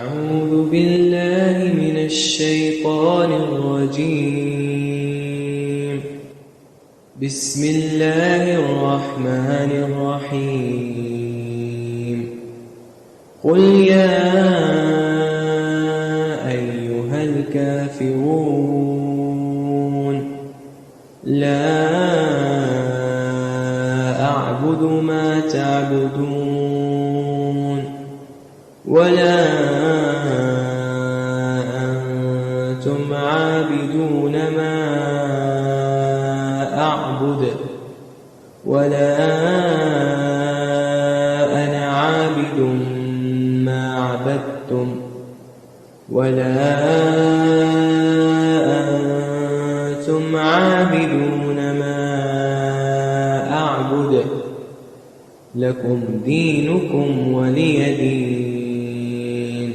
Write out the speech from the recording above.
أعوذ بالله من الشيطان الرجيم. بسم الله الرحمن الرحيم. قل يا أيها الكافرون لا أعبد ما تعبدون ولا أنتم عابدون ما أعبد ولا أنا عابد ما عبدتم ولا أنتم عابدون ما أعبد لكم دينكم ولي دين.